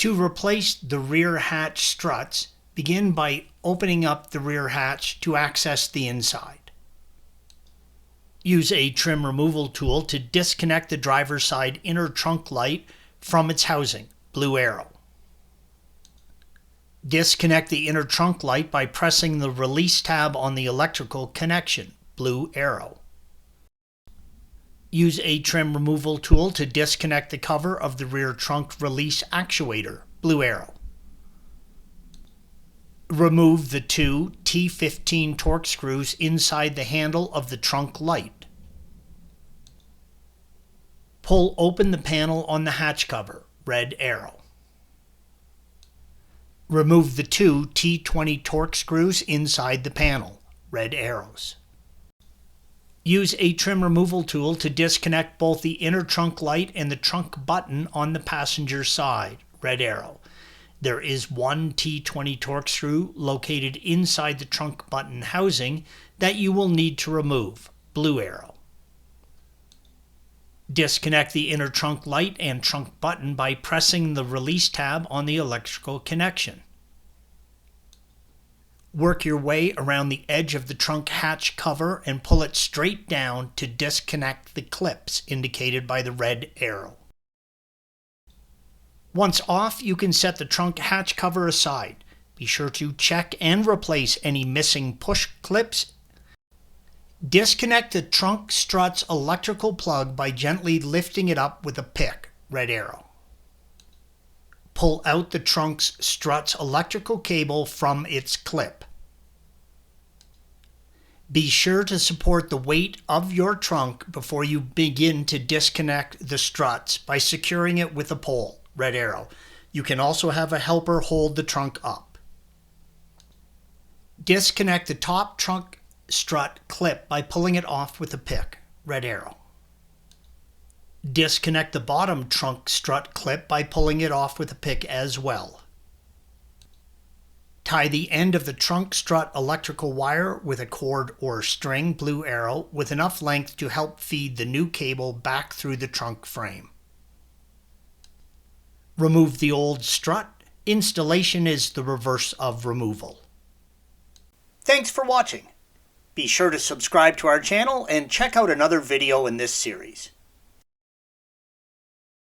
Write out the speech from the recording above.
To replace the rear hatch struts, begin by opening up the rear hatch to access the inside. Use a trim removal tool to disconnect the driver's side inner trunk light from its housing, blue arrow. Disconnect the inner trunk light by pressing the release tab on the electrical connection, blue arrow. Use a trim removal tool to disconnect the cover of the rear trunk release actuator, blue arrow. Remove the two T20 Torx screws inside the handle of the trunk light. Pull open the panel on the hatch cover, red arrow. Remove the two T20 Torx screws inside the panel, red arrows. Use a trim removal tool to disconnect both the inner trunk light and the trunk button on the passenger side, red arrow. There is one T20 Torx screw located inside the trunk button housing that you will need to remove, blue arrow. Disconnect the inner trunk light and trunk button by pressing the release tab on the electrical connection. Work your way around the edge of the trunk hatch cover and pull it straight down to disconnect the clips indicated by the red arrow. Once off, you can set the trunk hatch cover aside. Be sure to check and replace any missing push clips. Disconnect the trunk strut's electrical plug by gently lifting it up with a pick, red arrow. Pull out the trunk's strut's electrical cable from its clip. Be sure to support the weight of your trunk before you begin to disconnect the struts by securing it with a pole, red arrow. You can also have a helper hold the trunk up. Disconnect the top trunk strut clip by pulling it off with a pick, red arrow. Disconnect the bottom trunk strut clip by pulling it off with a pick as well. Tie the end of the trunk strut electrical wire with a cord or string, blue arrow, with enough length to help feed the new cable back through the trunk frame. Remove the old strut. Installation is the reverse of removal. Thanks for watching. Be sure to subscribe to our channel and check out another video in this series.